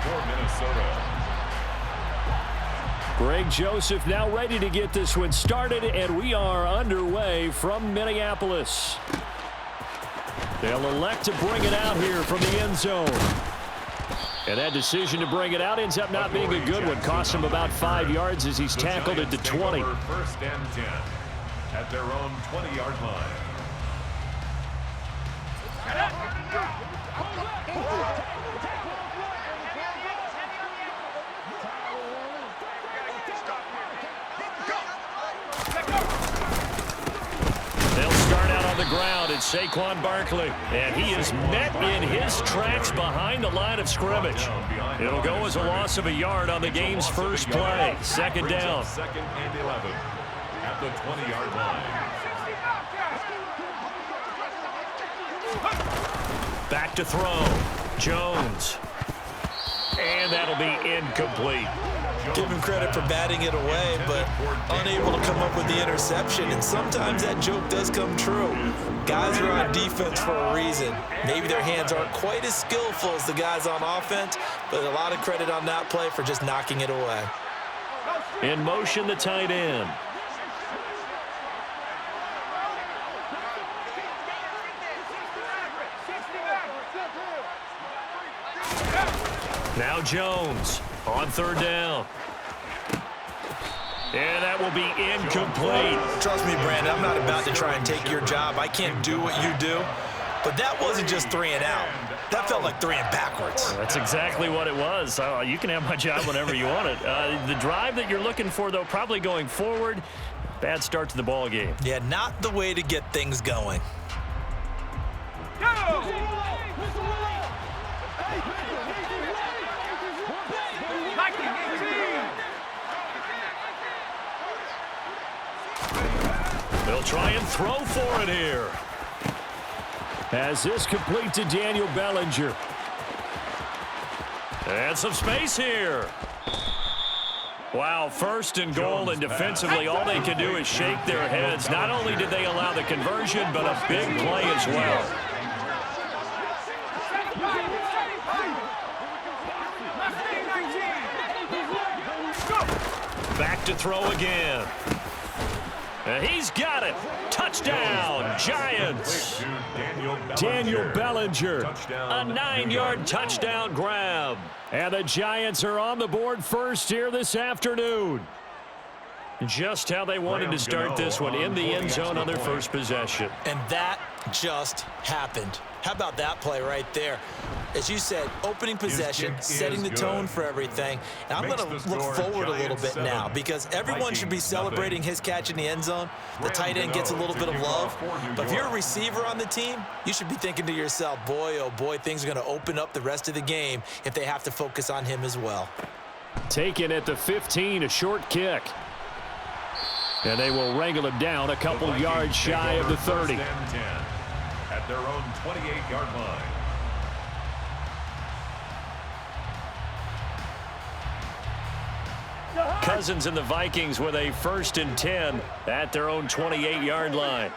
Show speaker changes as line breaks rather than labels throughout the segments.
for Minnesota.
Greg Joseph now ready to get this one started, and we are underway from Minneapolis. They'll elect to bring it out here from the end zone. And that decision to bring it out ends up not being a good one. Costs him about 5 yards as he's tackled at the 20.
First and 10 at their own 20-yard line.
They'll start out on the ground. It's Saquon Barkley, and he is met in his tracks behind the line of scrimmage. It'll go as a loss of a yard on the game's first play. Second down.
Second and 11 at the 20-yard line.
Back to throw. Jones. And that'll be incomplete.
Give him credit for batting it away, but unable to come up with the interception. And sometimes that joke does come true. Guys are on defense for a reason. Maybe their hands aren't quite as skillful as the guys on offense, but a lot of credit on that play for just knocking it away.
In motion, the tight end. Now Jones on third down. And that will be incomplete.
Trust me, Brandon, I'm not about to try and take your job. I can't do what you do. But that wasn't just 3 and out. That felt like 3 and backwards.
That's exactly what it was. You can have my job whenever you want it. The drive that you're looking for, though, probably going forward. Bad start to the ball game.
Yeah, not the way to get things going.
They'll try and throw for it here. As this complete to Daniel Bellinger. And some space here. Wow, first and goal, and defensively all they can do is shake their heads. Not only did they allow the conversion, but a big play as well. Back to throw again. And he's got it. Touchdown, Giants. Daniel Bellinger, a 9-yard touchdown grab. And the Giants are on the board first here this afternoon. Just how they wanted to start this one, in the end zone on their first possession.
And that just happened. How about that play right there? As you said, opening possession, setting the tone for everything. And I'm going to look forward a little bit now because everyone should be celebrating his catch in the end zone. The tight end gets a little bit of love. But if you're a receiver on the team, you should be thinking to yourself, boy, oh boy, things are going to open up the rest of the game if they have to focus on him as well.
Taken at the 15, a short kick. And they will wrangle him down a couple yards shy of the 30.
At their own 28-yard line.
Cousins and the Vikings with a 1st and 10 at their own 28-yard line.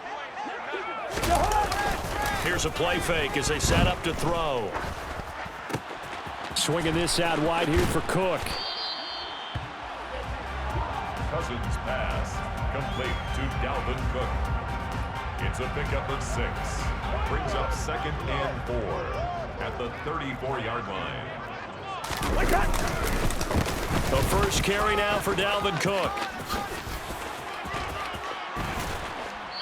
Here's a play fake as they set up to throw. Swinging this out wide here for Cook.
Cousins pass complete to Dalvin Cook. It's a pickup of 6. Brings up 2nd and 4 at the 34-yard line.
The first carry now for Dalvin Cook.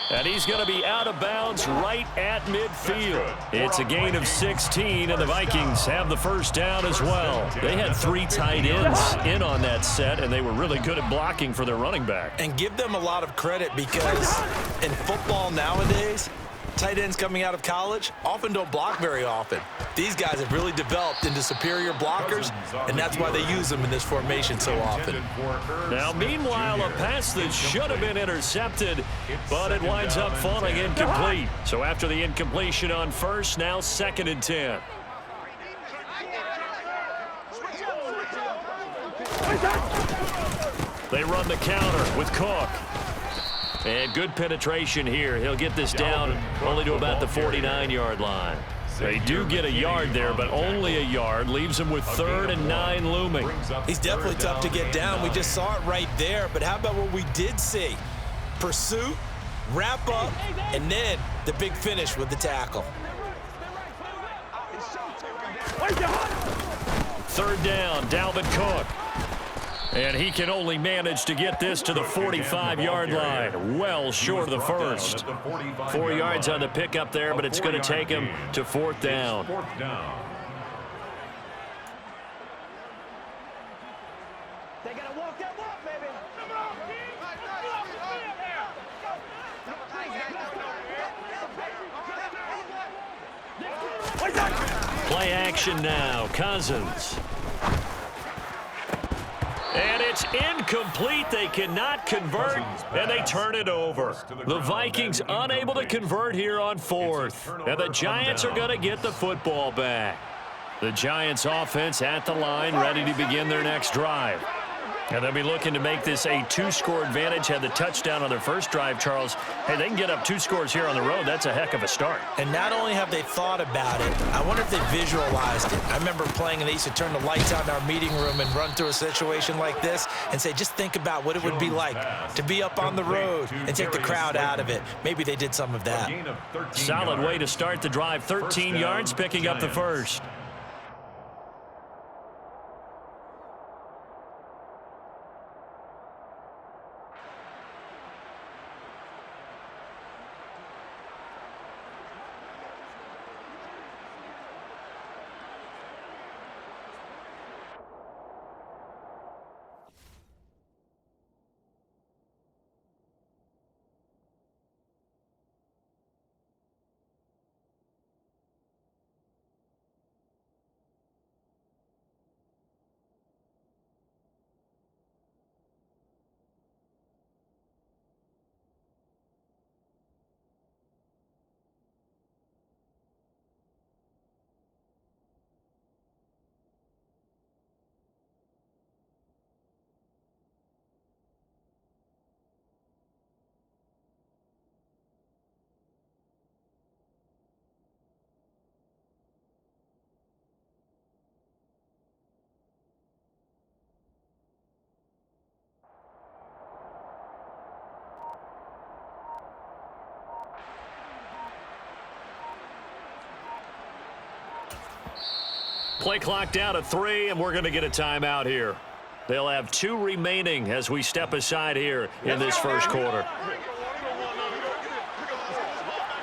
And he's going to be out of bounds right at midfield. It's a gain of 16, and the Vikings have the first down as well. They had 3 tight ends in on that set, and they were really good at blocking for their running back.
And give them a lot of credit because in football nowadays, tight ends coming out of college often don't block very often. These guys have really developed into superior blockers, and that's why they use them in this formation so often.
Now, meanwhile, a pass that should have been intercepted, but it winds up falling incomplete. So after the incompletion on first, now 2nd and 10. They run the counter with Cook. And good penetration here. He'll get this down only to about the 49-yard line. They do get a yard there, but only a yard. Leaves them with 3rd and 9 looming.
He's definitely tough to get down. We just saw it right there. But how about what we did see? Pursuit, wrap up, and then the big finish with the tackle.
3rd down, Dalvin Cook. And he can only manage to get this to the 45-yard line. Well short of the first. 4 yards on the pickup there, but it's going to take him to 4th down.
They got to walk that walk, baby.
Play action now. Cousins. And it's incomplete. They cannot convert, and they turn it over. The Vikings unable to convert here on 4th. And the Giants are going to get the football back. The Giants offense at the line, ready to begin their next drive. And they'll be looking to make this a 2-score advantage. Had the touchdown on their first drive, Charles. Hey, they can get up 2 scores here on the road. That's a heck of a start.
And not only have they thought about it, I wonder if they visualized it. I remember playing, and they used to turn the lights out in our meeting room and run through a situation like this and say, just think about what it would be like to be up on the road and take the crowd out of it. Maybe they did some of that.
Solid way to start the drive. 13 yards, picking up the first. Play clock down to 3, and we're going to get a timeout here. They'll have 2 remaining as we step aside here in this first quarter.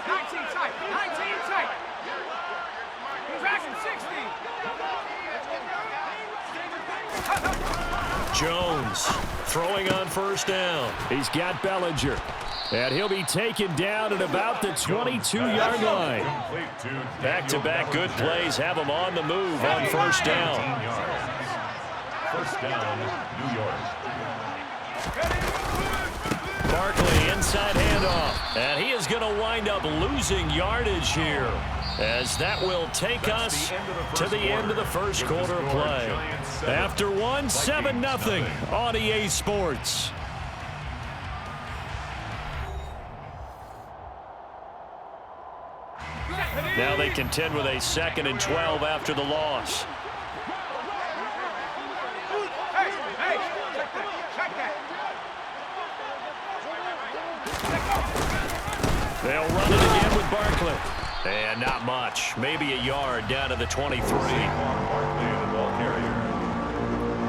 19 tight. 19 tight. Tracking 60.
Jones throwing on first down. He's got Bellinger. And he'll be taken down at about the 22-yard line. Back-to-back good plays have him on the move on first down.
First down, New York.
Barkley inside handoff. And he is going to wind up losing yardage here, as that will take us to the end of the first quarter of play. After one, 7-0 on EA Sports. Now they contend with a 2nd and 12 after the loss. They'll run it again with Barkley. And not much. Maybe a yard down to the 23.
Barkley, the ball carrier.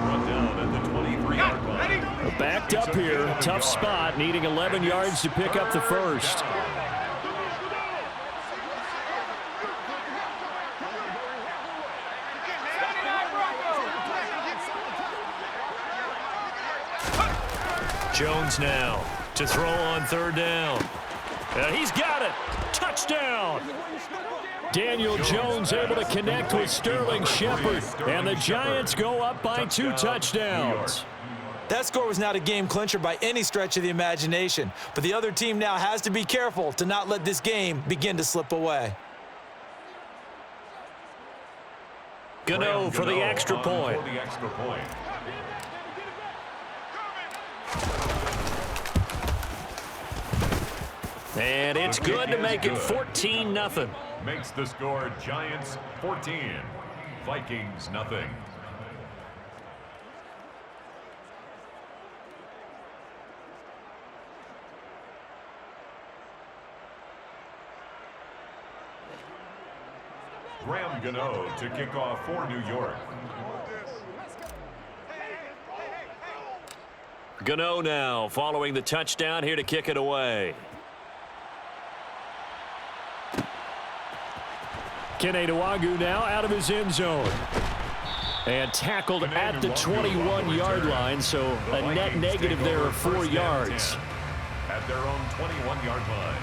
Run down at the 23-yard line.
Backed up here. Tough spot. Needing 11 yards to pick up the first. Jones now to throw on 3rd down. And he's got it. Touchdown. Daniel Jones able to connect with Sterling Shepard. And the Giants go up by 2 touchdowns.
That score was not a game clincher by any stretch of the imagination. But the other team now has to be careful to not let this game begin to slip away.
Gano for the extra point. And it's good to make it 14-0.
makes the score Giants 14, Vikings nothing. Graham Gano to kick off for New York.
Gano now following the touchdown here to kick it away. Kene Nwangwu now out of his end zone. And tackled at the 21-yard line, so a net negative there of 4 yards.
At their own 21-yard line.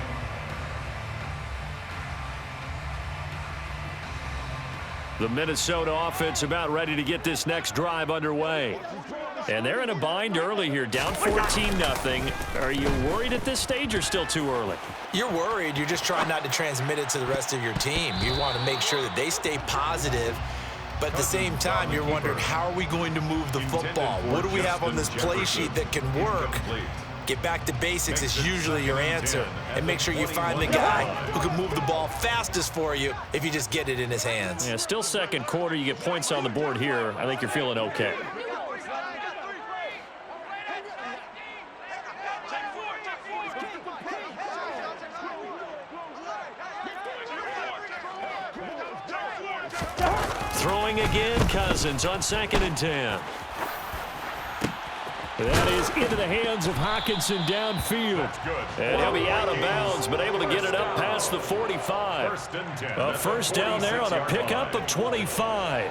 The Minnesota offense about ready to get this next drive underway. And they're in a bind early here, down 14-0. Are you worried at this stage or still too early?
You're worried. You're just trying not to transmit it to the rest of your team. You want to make sure that they stay positive. But at the same time, you're wondering, how are we going to move the football? What do we have on this play sheet that can work? Get back to basics is usually your answer. And make sure you find the guy who can move the ball fastest for you if you just get it in his hands.
Yeah, still second quarter. You get points on the board here. I think you're feeling okay. Throwing again, Cousins on 2nd and 10. That is into the hands of Hockenson downfield. And he'll be out of bounds, but able to get it up past the 45. A first down there on a pickup of 25.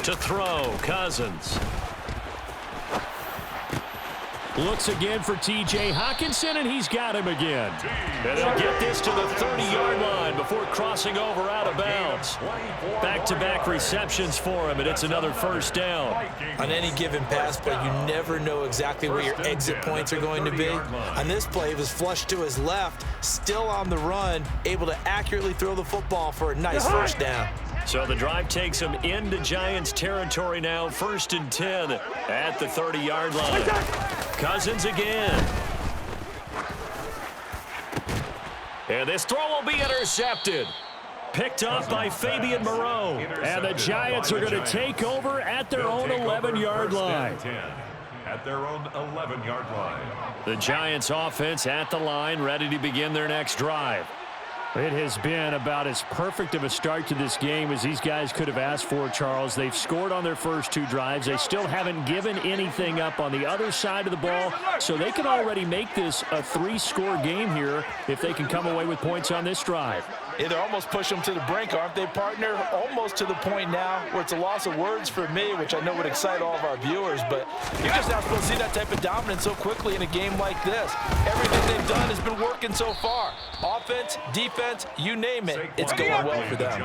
To throw, Cousins. Looks again for T.J. Hockenson, and he's got him again. And they'll get this to the 30-yard line before crossing over out of bounds. Back-to-back receptions for him, and it's another first down.
On any given pass play, you never know exactly where your exit points are going to be. On this play, it was flushed to his left, still on the run, able to accurately throw the football for a nice first down.
So the drive takes him into Giants territory now, 1st and 10 at the 30-yard line. Cousins again. And this throw will be intercepted. Picked up by Fabian Moreau. And the Giants are going to take over at their own 11-yard line.
At their own 11-yard line.
The Giants offense at the line, ready to begin their next drive. It has been about as perfect of a start to this game as these guys could have asked for, Charles. They've scored on their first 2 drives. They still haven't given anything up on the other side of the ball, so they can already make this a 3-score game here if they can come away with points on this drive.
Yeah, they're almost pushing them to the brink, aren't they, partner? Almost to the point now where it's a loss of words for me, which I know would excite all of our viewers, but you're just not supposed to see that type of dominance so quickly in a game like this. Everything they've done has been working so far. Offense, defense, you name it, it's going well for them.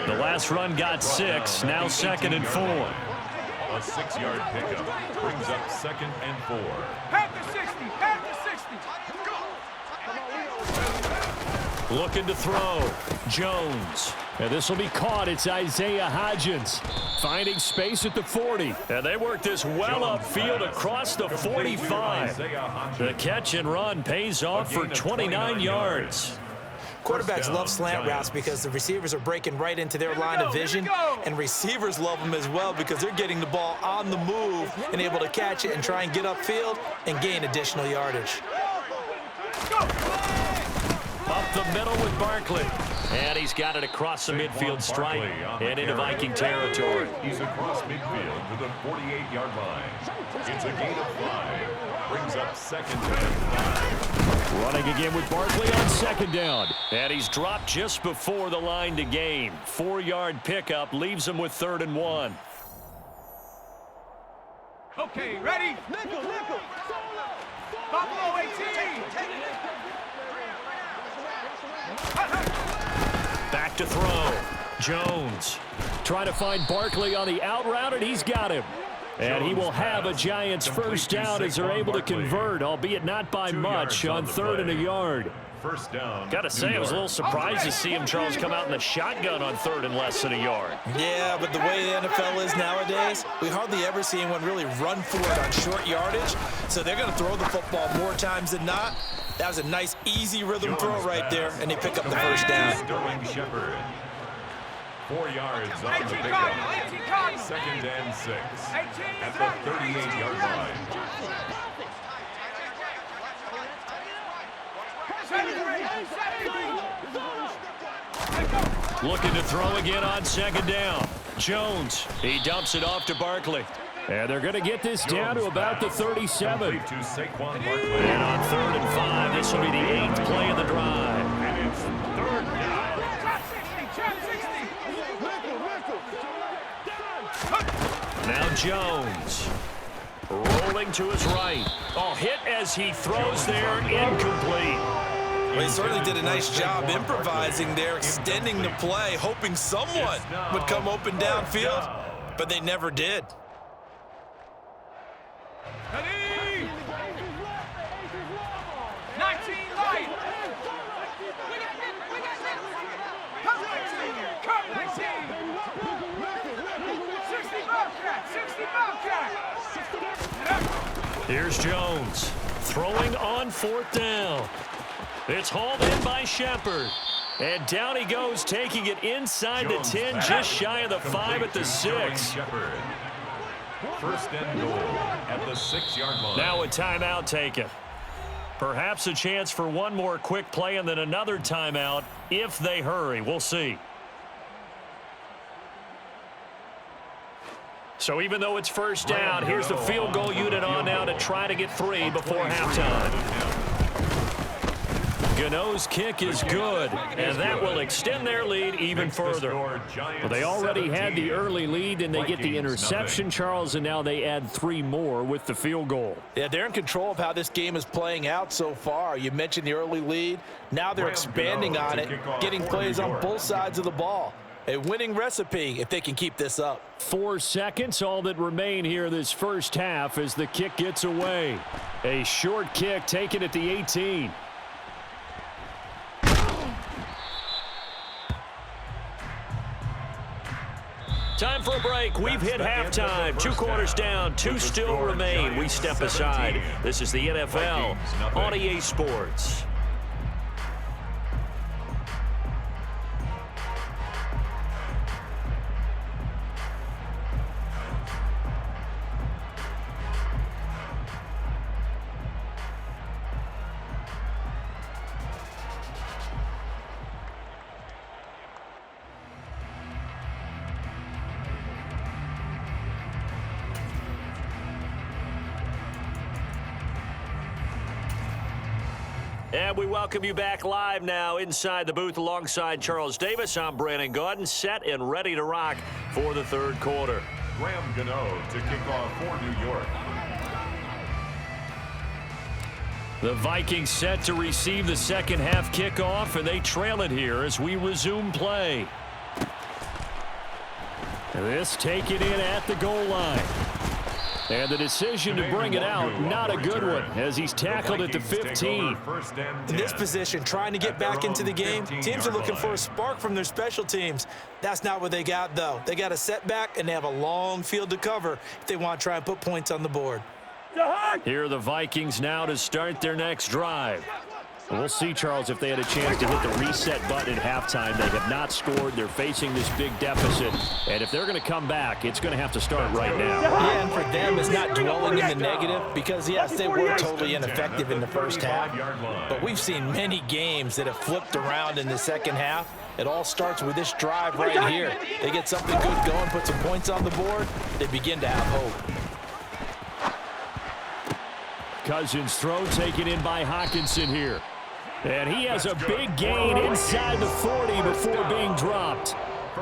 The last run got 6, now 2nd and 4.
A 6-yard pickup brings up 2nd and 4.
Back to 60, back to 60.
Looking to throw. Jones. And this will be caught. It's Isaiah Hodgins finding space at the 40. And they work this well upfield across the 45. The catch and run pays off for 29 yards.
Quarterbacks love slant routes because the receivers are breaking right into their line of vision, and receivers love them as well because they're getting the ball on the move and able to catch it and try and get upfield and gain additional yardage.
Up the middle with Barkley. And he's got it across the midfield stripe and into Viking territory.
He's across midfield to the 48-yard line. It's a gain of 5. Brings up 2nd and 5.
Running again with Barkley on 2nd down. And he's dropped just before the line to gain. 4-yard pickup leaves him with 3rd and 1.
Okay, ready? Nickel. Buffalo 18.
Back to throw. Jones trying to find Barkley on the out route, and he's got him. And he will have a Giants first down as they're able to convert, albeit not by much, on 3rd and a yard.
First down.
Got to say, I was a little surprised to see him, Charles, come out in the shotgun on 3rd and less than a yard.
Yeah, but the way the NFL is nowadays, we hardly ever see anyone really run for it on short yardage. So they're going to throw the football more times than not. That was a nice, easy rhythm throw right there, and they pick up the first down.
4 yards on the pickup. 2nd and 6 at the 38-yard line.
Looking to throw again on 2nd down. Jones, he dumps it off to Barkley. And they're going to get this down to about the 37. And on 3rd and 5, this will be the 8th play of the drive.
And it's 3rd down.
Now Jones, rolling to his right. Oh, hit as he throws there, incomplete.
Well, he certainly did a nice job improvising there, extending the play, hoping someone would come open downfield, but they never did.
Ready? 19 light. Come 19. 60 Bobcat. 60 Bobcat.
Here's Jones, throwing on 4th down. It's hauled in by Shepard. And down he goes, taking it inside the 10, just shy of the 5 at the 6.
1st and goal at the 6-yard line.
Now a timeout taken. Perhaps a chance for one more quick play and then another timeout if they hurry. We'll see. So even though it's 1st down, here's the field goal unit on now to try to get 3 before halftime. Gano's kick is good, and that will extend their lead even further. Well, they already had the early lead, and they get the interception, Charles, and now they add 3 more with the field goal.
Yeah, they're in control of how this game is playing out so far. You mentioned the early lead. Now they're expanding on it, getting plays on both sides of the ball. A winning recipe if they can keep this up.
4 seconds, all that remain here this first half as the kick gets away. A short kick taken at the 18. Time for a break. We've hit halftime. 2 quarters down. 2 still remain. We step aside. This is the NFL on EA Sports. And we welcome you back live now inside the booth alongside Charles Davis. I'm Brandon Gaudin, set and ready to rock for the 3rd quarter.
Graham Gano to kick off for New York.
The Vikings set to receive the 2nd half kickoff, and they trail it here as we resume play. This taken in at the goal line. And the decision to bring it out, not a good one, as he's tackled at the 15.
In this position, trying to get back into the game, teams are looking for a spark from their special teams. That's not what they got, though. They got a setback, and they have a long field to cover if they want to try and put points on the board.
Here are the Vikings now to start their next drive. We'll see, Charles, if they had a chance to hit the reset button at halftime. They have not scored. They're facing this big deficit. And if they're going to come back, it's going to have to start right now.
Yeah, and for them, it's not dwelling in the negative because, yes, they were totally ineffective in the first half. But we've seen many games that have flipped around in the second half. It all starts with this drive right here. They get something good going, put some points on the board, they begin to have hope.
Cousins' throw taken in by Hawkinson here. And he has a big gain inside the 40 before being dropped.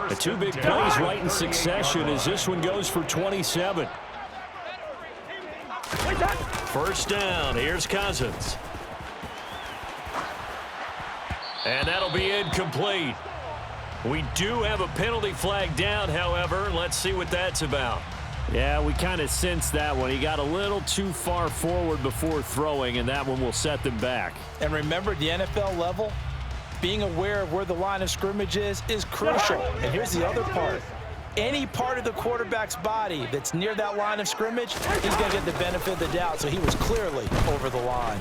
The 2 big plays right in succession as this one goes for 27. 1st down. Here's Cousins. And that'll be incomplete. We do have a penalty flag down, however. Let's see what that's about. Yeah, we kind of sensed that one. He got a little too far forward before throwing, and that one will set them back.
And remember, at the NFL level, being aware of where the line of scrimmage is crucial. And here's the other part. Any part of the quarterback's body that's near that line of scrimmage, he's going to get the benefit of the doubt. So he was clearly over the line.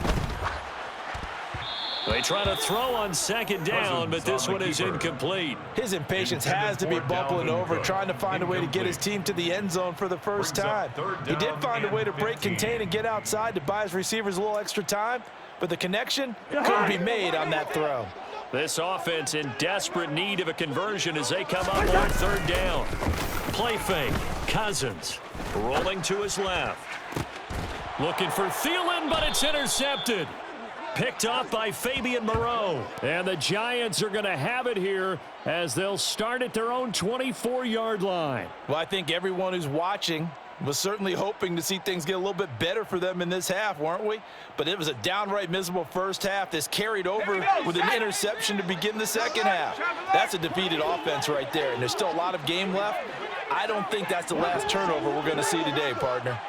They try to throw on second down, but this one is incomplete.
His impatience has to be bubbling over, trying to find a way to get his team to the end zone for the first time. He did find a way to break contain and get outside to buy his receivers a little extra time, but the connection couldn't be made on that throw.
This offense in desperate need of a conversion as they come up on third down. Play fake. Cousins rolling to his left. Looking for Thielen, but it's intercepted. Picked off by Fabian Moreau. And the Giants are going to have it here as they'll start at their own 24-yard line.
Well, I think everyone who's watching was certainly hoping to see things get a little bit better for them in this half, weren't we? But it was a downright miserable first half. This carried over with an interception to begin the second half. That's a defeated offense right there, and there's still a lot of game left. I don't think that's the last turnover we're going to see today, partner.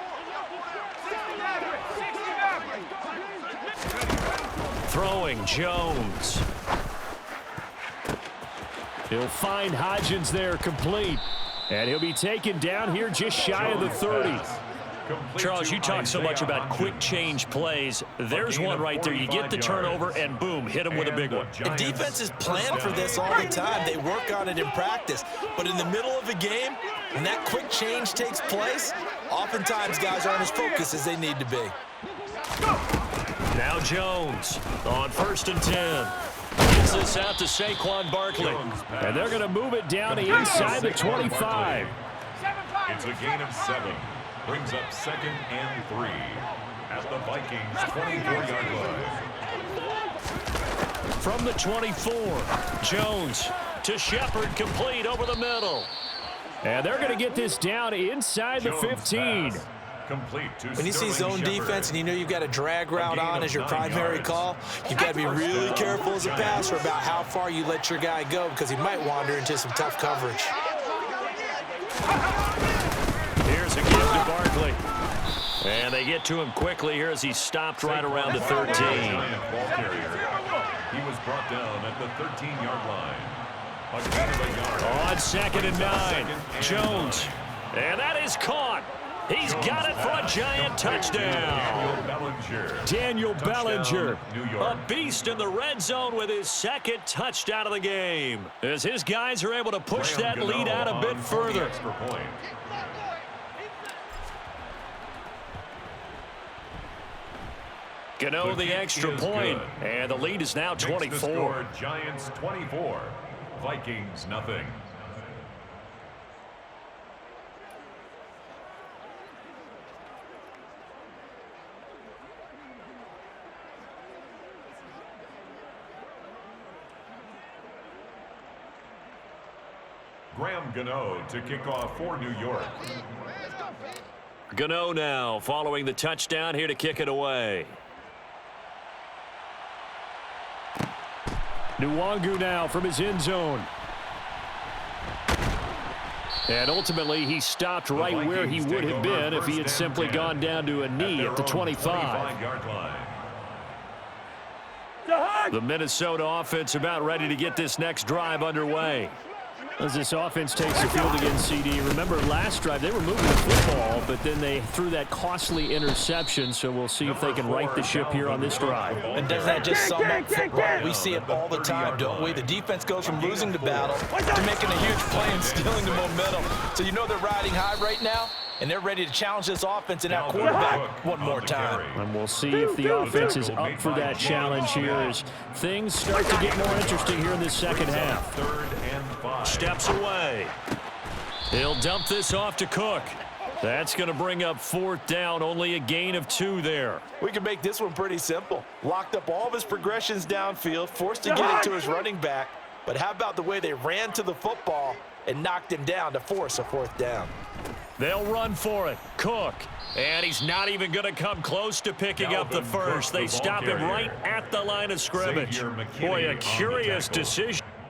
Throwing Jones. He'll find Hodgins there complete. And he'll be taken down here just shy of the 30. Charles, you talk so much about quick change plays. There's one right there. You get the turnover, and boom, hit him with a big one.
And defenses plan for this all the time. They work on it in practice. But in the middle of a game, when that quick change takes place, oftentimes guys aren't as focused as they need to be.
Now Jones on 1st and 10. Gets this out to Saquon Barkley. And they're going to move it down to inside the 25.
It's a gain of 7. Brings up 2nd and 3 at the Vikings 24-yard line.
From the 24, Jones to Shepard, complete over the middle. And they're going to get this down inside the 15.
When you see zone defense and you know you've got a drag route on as your primary call, you've got to be really careful as a passer about how far you let your guy go because he might wander into some tough coverage.
Here's a give to Barkley. And they get to him quickly here as he's stopped right around the 13.
He was brought down at the 13-yard line. A gain of a yard.
On 2nd and 9, Jones. And that is caught. He's got it for a giant touchdown. Daniel Bellinger, a beast in the red zone with his 2nd touchdown of the game. As his guys are able to push that lead out a bit further. Gano the extra point, and the lead is now 24.
Giants 24, Vikings nothing. Graham Gano to kick off for New York.
Gano now following the touchdown here to kick it away. Nwangu now from his end zone. And ultimately, he stopped right where he would have been if he had simply gone down to a knee at the 25. The Minnesota offense about ready to get this next drive underway. As this offense takes the field again, CD. Remember last drive, they were moving the football, but then they threw that costly interception, so we'll see if they can right the ship here on this drive.
And doesn't that just sum up football? We see it all the time, don't we? The defense goes from losing the battle to making a huge play and stealing the momentum. So you know they're riding high right now, and they're ready to challenge this offense and that quarterback one more time.
And we'll see if the offense is up for that challenge here as things start to get more interesting here in this second half.
3rd and 5.
Steps away. He'll dump this off to Cook. That's going to bring up 4th down, only a gain of 2 there.
We can make this one pretty simple. Locked up all of his progressions downfield, forced to get it to his running back. But how about the way they ran to the football and knocked him down to force a 4th down?
They'll run for it. Cook. And he's not even going to come close to picking up the first. They stop him right at the line of scrimmage. Boy, a curious decision.